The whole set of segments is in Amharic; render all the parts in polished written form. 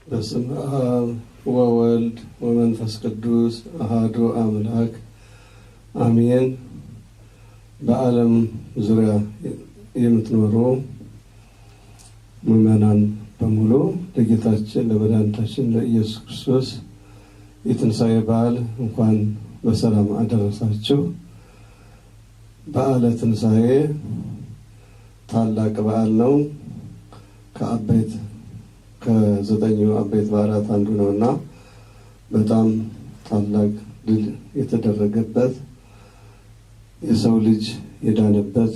በስመ አብ ወወልድ ወመንፈስ ቅዱስ አሐዱ አምላክ አሜን። በዓለም ዙሪያ የምትኖሩ ምዕመናን በሙሉ ለጌታችን ለመድኃኒታችን ለኢየሱስ ክርስቶስ የትንሣኤ በዓል እንኳን በሰላም አደረሳችሁ። በዓለ ትንሣኤ ታላቅ በዓል ነው። ከዘጠኙ አበይት በዓላት አንዱ ነውና በጣም ታላቅ ድል የተደረገበት የሰው ልጅ የዳነበት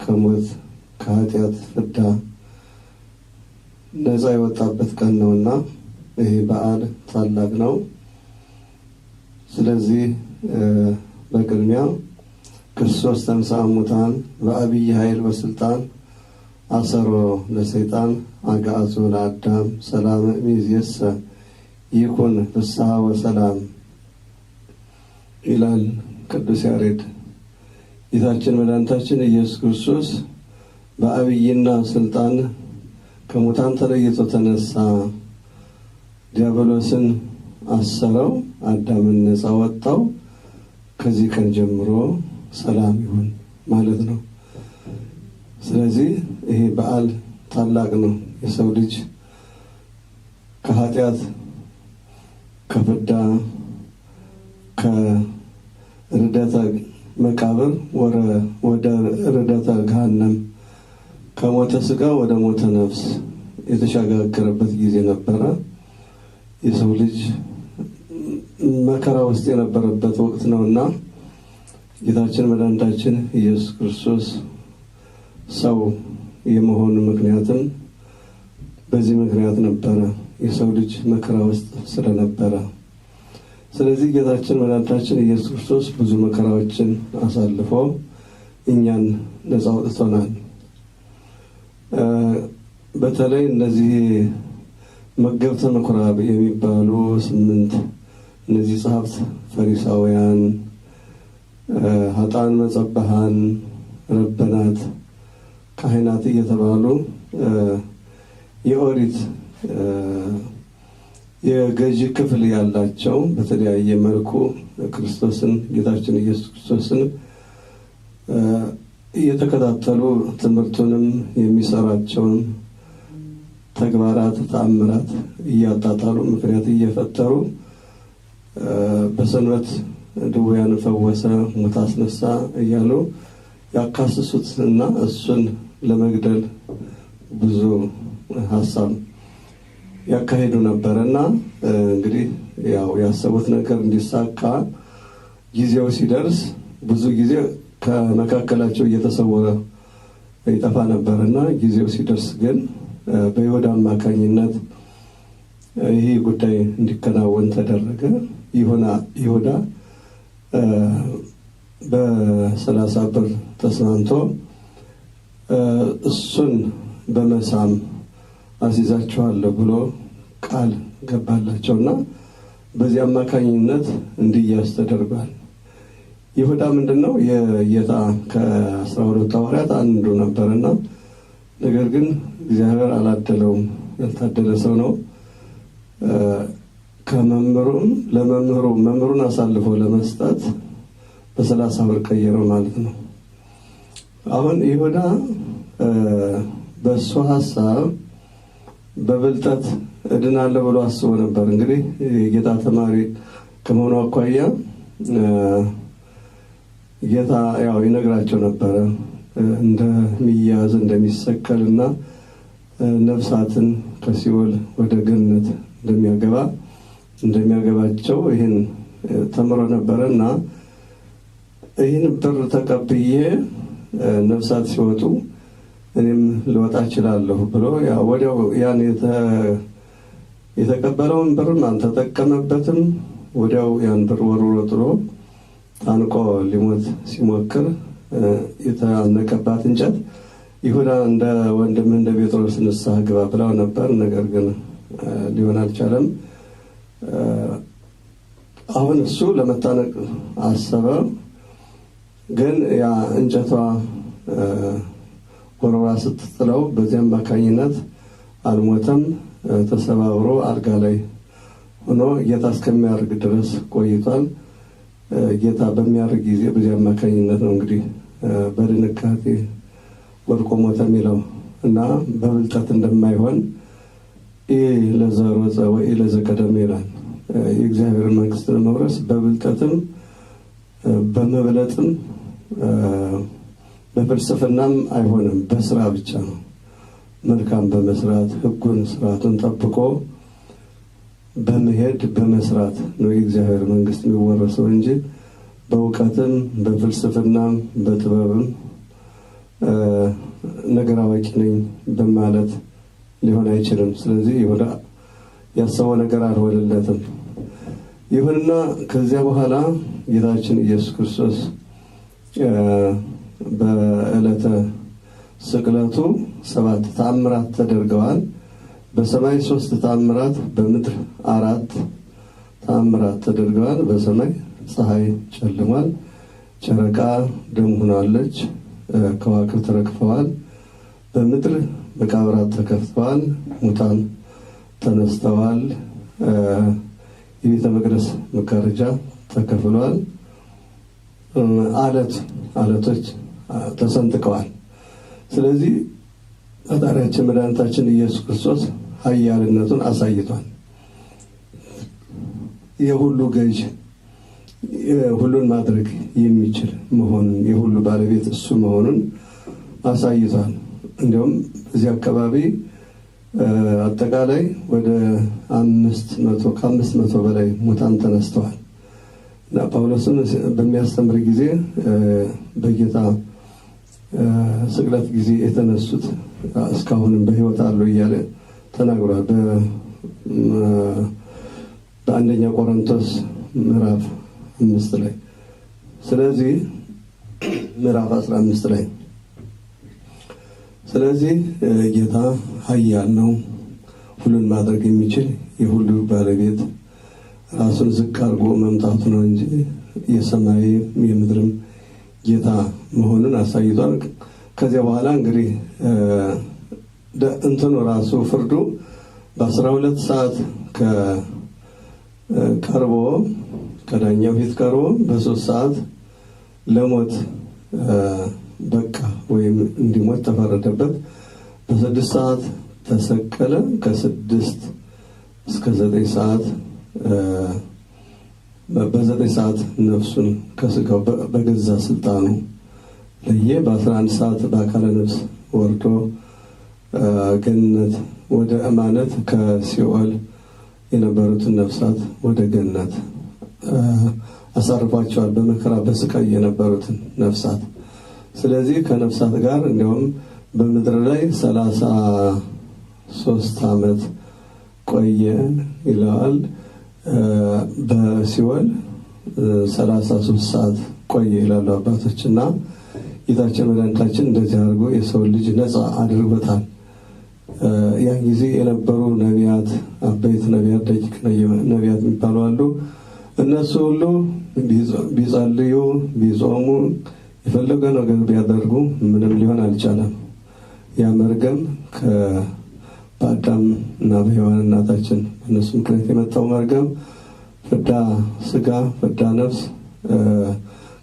ከሞት ከኃጢአት ፍዳ ነፃ የወጣበት ቀን ነውና ይሄ በዓል ታላቅ ነው። ስለዚህ በቅድሚያ ክርስቶስ ተንሥአ እሙታን በዐቢይ ኃይል ወሥልጣን አሰሮ ለሰይጣን አግዓዞ ለአዳም ሰላም እምይእዜሰ ይኩን ፍስሐ ወሰላም ይላል ቅዱስ ያሬድ። ጌታችን መድኃኒታችን ኢየሱስ ክርስቶስ በዐቢይና ስልጣን ከሙታን ተለይቶ ተነሳ። ዲያብሎስን አሰረው፣ አዳምን ነፃ ወጣው። ከዚህ ቀን ጀምሮ ሰላም ይሁን ማለት ነው። ስለዚህ ይሄ በዓል ታላቅ ነው። የሰው ልጅ ከኃጢአት ከፍዳ ከርደተ መቃብር ወደ ርደተ ገሃነም ከሞተ ሥጋ ወደ ሞተ ነፍስ የተሸጋገረበት ጊዜ ነበረ። የሰው ልጅ መከራ ውስጥ የነበረበት ወቅት ነውና ጌታችን መድኃኒታችን ኢየሱስ ክርስቶስ ሰው የመሆኑ ምክንያትም በዚህ ምክንያት ነበረ። የሰው ልጅ መከራ ውስጥ ስለነበረ፣ ስለዚህ ጌታችን መድኃኒታችን ኢየሱስ ክርስቶስ ብዙ መከራዎችን አሳልፎ እኛን ነፃ አውጥቶናል። በተለይ እነዚህ መገብተ ምኵራብ የሚባሉ 8 እነዚህ ጸሐፍት ፈሪሳውያን፣ ኃጥአን መጸባሃን፣ ረበናት፣ ካህናት እየተባሉ የኦሪት የገዢ ክፍል ያላቸው በተለያየ መልኩ ክርስቶስን ጌታችን ኢየሱስ ክርስቶስን እየተከታተሉ ትምህርቱንም የሚሰራቸውን ተግባራት ተአምራት እያጣጣሉ ምክንያት እየፈጠሩ በሰንበት ድውያን ፈወሰ፣ ሙት አስነሳ እያሉ ያካስሱትና እሱን ለመግደል ብዙ ሀሳብ ያካሄዱ ነበርና እንግዲህ ያው ያሰቡት ነገር እንዲሳካ ጊዜው ሲደርስ ብዙ ጊዜ ከመካከላቸው እየተሰወረ ይጠፋ ነበርና ጊዜው ሲደርስ ግን በይሁዳ አማካኝነት ይህ ጉዳይ እንዲከናወን ተደረገ። ይሁዳ በ30 ብር ተስማምቶ እሱን በመሳም አስይዛቸዋለሁ ብሎ ቃል ገባላቸውና በዚህ አማካኝነት እንዲያዝ ተደርጓል። ይሁዳ ምንድነው? የጌታ ከ12 ሐዋርያት አንዱ ነበርና ነገር ግን እግዚአብሔር አላደለውም። ያልታደለ ሰው ነው። መምህሩን አሳልፎ ለመስጠት በ30 ብር ቀየረው ማለት ነው። አሁን ይሁዳ በእሱ ሀሳብ በብልጠት እድናለሁ ብሎ አስቦ ነበር። እንግዲህ የጌታ ተማሪ ከመሆኑ አኳያ ጌታ ያው ይነግራቸው ነበረ እንደሚያዝ እንደሚሰቀልና ነፍሳትን ከሲኦል ወደ ገነት እንደሚያገባቸው ይህን ተምሮ ነበረና ይህን ብር ተቀብዬ ነፍሳት ሲወጡ እኔም ልወጣ እችላለሁ ብሎ ወዲያው ያን የተቀበለውን ብርም አልተጠቀመበትም። ወዲያው ያን ብር ወርውሮ ጥሎ ታንቆ ሊሞት ሲሞክር የተነቀባት እንጨት ይሁዳ እንደ ወንድም እንደ ጴጥሮስ ንስሐ ግባ ብለው ነበር። ነገር ግን ሊሆን አልቻለም። አሁን እሱ ለመታነቅ አሰበ። ግን ያ እንጨቷ ወርውራ ስትጥለው በዚያ አማካኝነት አልሞተም። ተሰባብሮ አልጋ ላይ ሆኖ ጌታ እስከሚያርግ ድረስ ቆይቷል። ጌታ በሚያርግ ጊዜ በዚህ አማካኝነት ነው እንግዲህ በድንጋጤ ወድቆ ሞተ የሚለው እና በብልጠት እንደማይሆን ለዘሮጸ ወይ ለዘቀደም ይላል። የእግዚአብሔር መንግስት ለመውረስ በብልጠትም በመብለጥም በፍልስፍናም አይሆንም፣ በስራ ብቻ ነው። መልካም በመስራት ሕጉን ስርዓቱን ጠብቆ በመሄድ በመስራት ነው የእግዚአብሔር መንግስት የሚወረሰው እንጂ በእውቀትም በፍልስፍናም በጥበብም ነገር አዋቂ ነኝ በማለት ሊሆን አይችልም። ስለዚህ ይሁዳ ያሰበው ነገር አልሆነለትም። ይሁንና ከዚያ በኋላ ጌታችን ኢየሱስ ክርስቶስ በዕለተ ስቅለቱ 7 ተአምራት ተደርገዋል። በሰማይ 3 ተአምራት፣ በምድር 4 ተአምራት ተደርገዋል። በሰማይ ፀሐይ ጨልሟል፣ ጨረቃ ደም ሆናለች፣ ከዋክብት ረግፈዋል። በምድር መቃብራት ተከፍተዋል፣ ሙታን ተነስተዋል፣ የቤተ መቅደስ መጋረጃ ተከፍሏል፣ አለቶች ተሰንጥቀዋል። ስለዚህ ፈጣሪያችን መድኃኒታችን ኢየሱስ ክርስቶስ ኃያልነቱን አሳይቷል። የሁሉ ገዥ፣ ሁሉን ማድረግ የሚችል መሆኑን፣ የሁሉ ባለቤት እሱ መሆኑን አሳይቷል። እንዲሁም በዚህ አካባቢ አጠቃላይ ወደ 500 በላይ ሙታን ተነስተዋል እና ጳውሎስን በሚያስተምር ጊዜ በጌታ ስቅለት ጊዜ የተነሱት እስካሁንም በሕይወት አሉ እያለ ተናግሯል። በአንደኛ ቆሮንቶስ ምዕራፍ 5 ላይ ስለዚህ ምዕራፍ 15 ላይ ስለዚህ ጌታ ኃያል ነው፣ ሁሉን ማድረግ የሚችል የሁሉ ባለቤት ራሱን ዝቅ አድርጎ መምጣቱ ነው እንጂ የሰማይ የምድርም ጌታ መሆኑን አሳይቷል። ከዚያ በኋላ እንግዲህ እንትኑ ራሱ ፍርዱ በ12 ሰዓት ቀርቦ ከዳኛው ፊት ቀርቦ በ3 ሰዓት ለሞት በቃ ወይም እንዲሞት ተፈረደበት። በ6 ሰዓት ተሰቀለ። ከ6 እስከ 9 ሰዓት በ9 ሰዓት ነፍሱን ከስጋው በገዛ ስልጣኑ ለየ። በ11 ሰዓት በአካለ ነፍስ ወርዶ ገነት ወደ እማነት ከሲኦል የነበሩትን ነፍሳት ወደ ገነት አሳርፏቸዋል፣ በመከራ በስቃይ የነበሩትን ነፍሳት። ስለዚህ ከነፍሳት ጋር እንዲሁም በምድር ላይ 33 ዓመት ቆየ ይለዋል። በሲኦል 33 ሰዓት ቆየ ይላሉ አባቶችና ጌታችን መድኃኒታችን እንደዚህ አድርጎ የሰው ልጅ ነፃ አድርጎታል። ያን ጊዜ የነበሩ ነቢያት፣ አበይት ነቢያት፣ ደቂቅ ነቢያት የሚባሉ አሉ። እነሱ ሁሉ ቢጸልዩ ቢጾሙ የፈለገ ነገር ቢያደርጉ ምንም ሊሆን አልቻለም። ያ መርገም በአዳም እና በሔዋን እናታችን በእነሱ ምክንያት የመጣው መርገም ፍዳ ስጋ ፍዳ ነፍስ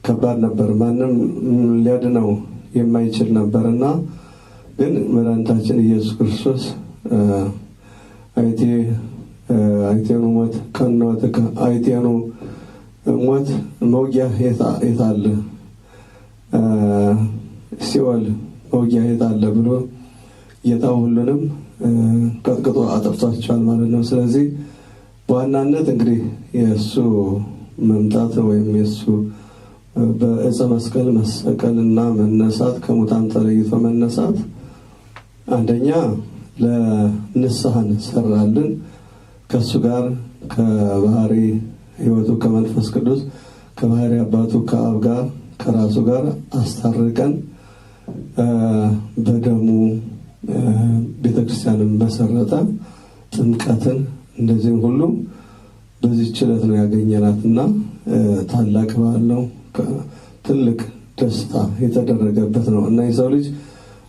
ከባድ ነበር። ማንም ሊያድነው የማይችል ነበርና ግን መድኃኒታችን ኢየሱስ ክርስቶስ አይቴኑ ሞት ከነወተከ አይቴኑ ሞት መውጊያ የታለ ሲኦል መውጊያ የታለ ብሎ ጌታ ሁሉንም ቀጥቅጦ አጥፍቷቸዋል ማለት ነው። ስለዚህ በዋናነት እንግዲህ የእሱ መምጣት ወይም የእሱ በዕፀ መስቀል መሰቀልና መነሳት ከሙታን ተለይቶ መነሳት አንደኛ ለንስሐን ሰራልን፣ ከእሱ ጋር ከባህሪ ሕይወቱ ከመንፈስ ቅዱስ ከባህሪ አባቱ ከአብ ጋር ከራሱ ጋር አስታርቀን በደሙ ቤተክርስቲያንን መሰረተ። ጥምቀትን እንደዚህ ሁሉ በዚህ ችለት ነው ያገኘናትና ታላቅ በዓል ነው። ትልቅ ደስታ የተደረገበት ነው እና የሰው ልጅ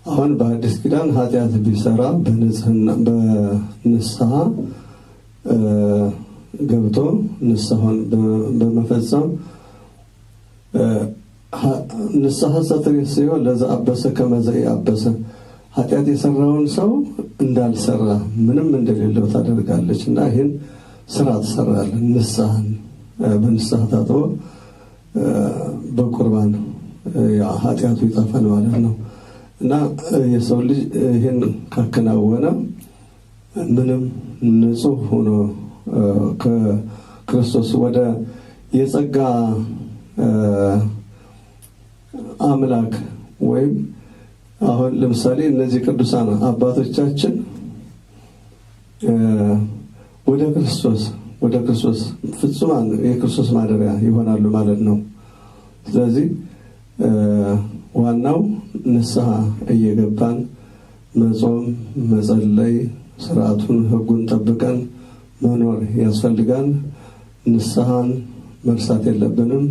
አሁን በአዲስ ኪዳን ኃጢአት ቢሰራ በንስሐ ገብቶ ንስሐን በመፈጸም ንስሐ ሰትሬስዮ ለዛ አበሰ ከመዘ ያበሰ ኃጢአት የሰራውን ሰው እንዳልሰራ ምንም እንደሌለው ታደርጋለች እና ይሄን ስራ ተሰራለ ንስሐን በንስሐ ታጥቦ በቁርባን ያ ኃጢአቱ ይጠፋል ማለት ነው እና የሰው ልጅ ይሄን ካከናወነ ምንም ንጹህ ሆኖ ከክርስቶስ ወደ የጸጋ አምላክ ወይም አሁን ለምሳሌ እነዚህ ቅዱሳን አባቶቻችን ወደ ክርስቶስ ፍጹማን የክርስቶስ ማደሪያ ይሆናሉ ማለት ነው። ስለዚህ ዋናው ንስሐ እየገባን መጾም፣ መጸለይ፣ ስርዓቱን ህጉን ጠብቀን መኖር ያስፈልጋል። ንስሐን መርሳት የለብንም።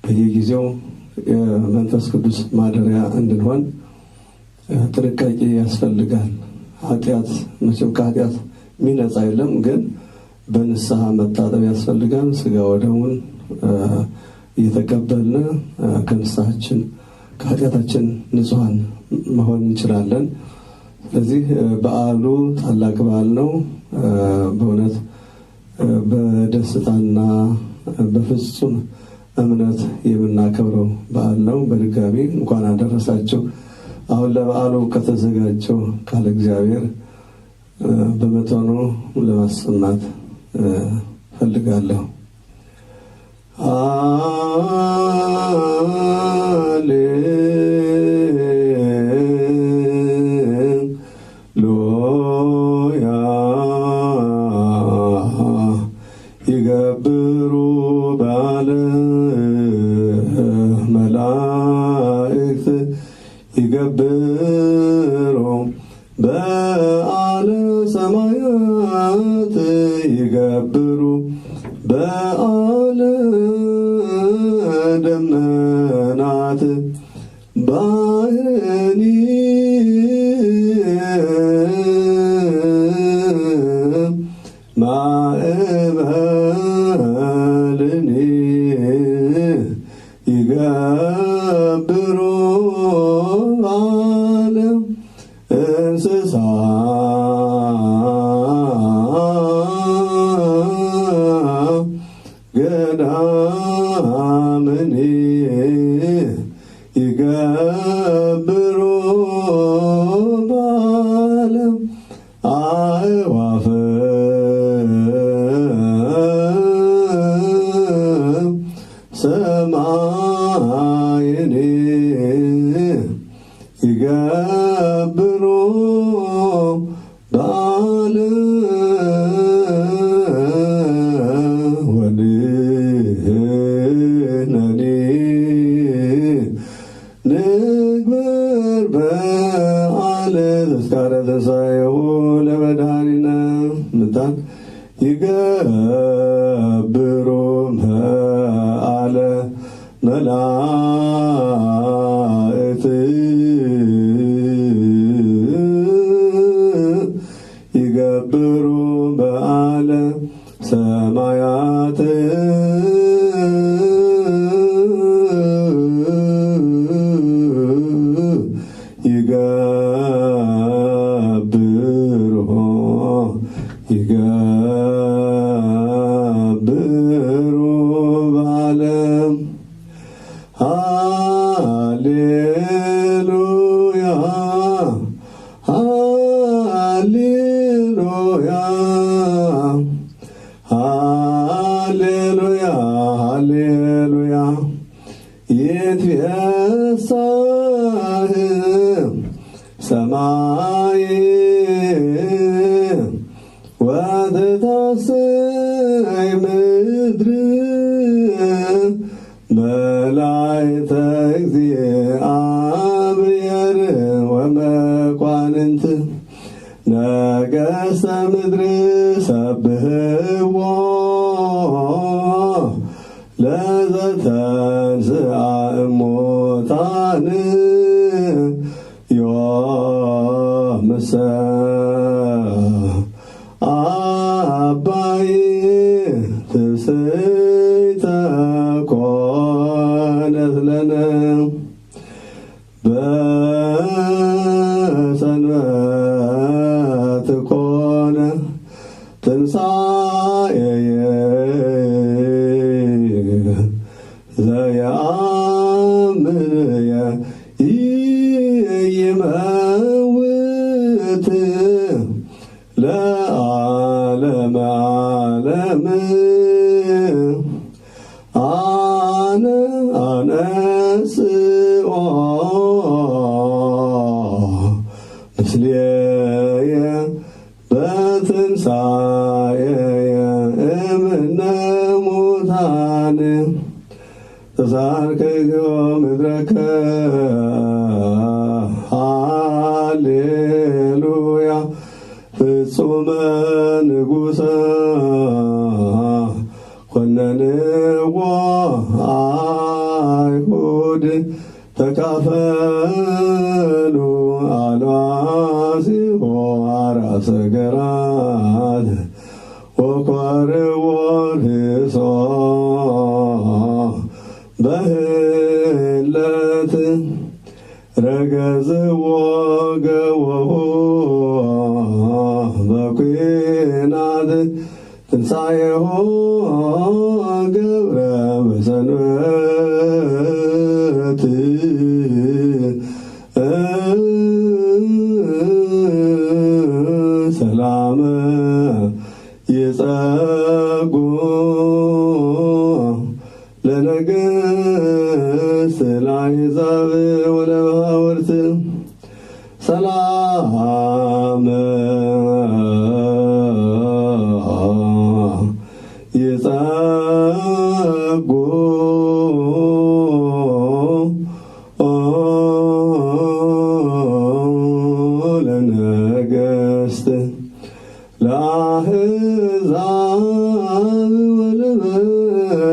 በየጊዜው የመንፈስ ቅዱስ ማደሪያ እንድንሆን ጥንቃቄ ያስፈልጋል። ኃጢአት መቼም ከኃጢአት የሚነጻ የለም፣ ግን በንስሐ መታጠብ ያስፈልጋል። ስጋ ወደሙን እየተቀበልን ከንስሐችን ከኃጢአታችን ንጹሐን መሆን እንችላለን። ስለዚህ በዓሉ ታላቅ በዓል ነው። በእውነት በደስታና በፍጹም እምነት የምናከብረው በዓል ነው። በድጋሚ እንኳን አደረሳችሁ። አሁን ለበዓሉ ከተዘጋጀው ቃለ እግዚአብሔር በመጠኑ ለማሰማት ፈልጋለሁ። ይገብሩ ባለ መላእክት ይገብሩ በዓለ ሰማያት ይገብሩ በዓለ ደመናት ባህኒ ማዕበልኒ ይገብሩ ባለ እንስሳ ገዳምኒ ይገብሩ ባለ አዕዋፍ ሰማይኒ ይገብሩ ባለ ወድህነኒ ንግበር በዓለ ተስካረ ትንሣኤሁ ለመድኃኒነ ምንታን ይገብሩ በዓለ መላእክት ይገብሩ በዓለ ሰማያት ይገብሩ በዓለ ሃሌሉያ ሃሌሉያ ሃሌሉያ ሃሌሉያ ይትፌሳህ ሰማይ ወትታሰይ ምድር መላእክተ እግዚአብሔር ወመኳንንት ነገሥተ ምድር ሰብሕዎ ለዘተንሥአ እሙታን ዮሐንስ ትንሣኤየ ዘየአምንየ ይመውት ለዓለመ ዓለም አነስኦ ምስሌየ በትንሣኤየ እምነ ሙታን ተሳርከዮ ምድረከ ሃሌሉያ ፍጹመ ንጉሠ ኮነንዎ አይሁድ ተካፈሉ አልዋሲሆ አራሰ ገራት ወኰርዎ ርእሶ በህለት ረገዝዎ ገወሆ በኲናት ትንሣኤሆ ገብረ በሰንበት ሰላመ ይጸጉ ለነገሥት ለአሕዛብ ወለባሕርት ሰላመ ይጸጉ ለነገሥት ለአሕዛብ ወለባሕርት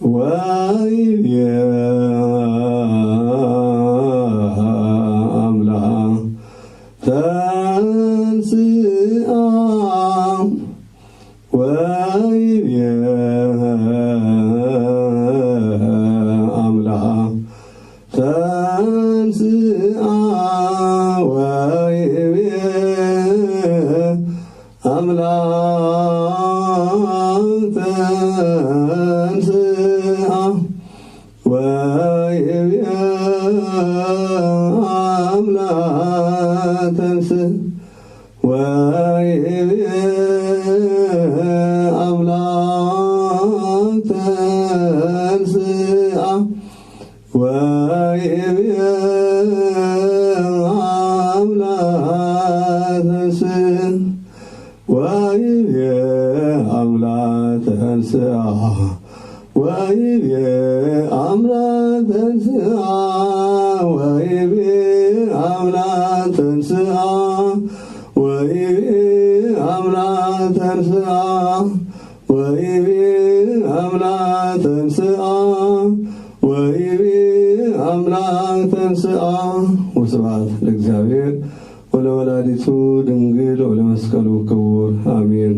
ወይቤ አምላክ ተንሥአ ወይቤ አምላክ ተንሥአ ወይቤ አምላክ ተንሥአ ወይቤ አምላክ ተንሥአ ወይቤ አምላክ ተንሥአ ወይቤ አምላክ ተንሥአ ወይቤ አምላክ ተንሥአ ወይቤ አምላክ ተንሥአ ወይቤ አምላክ ተንሥአ ወይቤ አምላክ ተንሥአ ወይቤ አምላክ ተንሥአ ወይቤ አምላክ ተንሥአ። ወስብሐት ለእግዚአብሔር ወለወላዲቱ ድንግል ወለመስቀሉ ክቡር አሜን።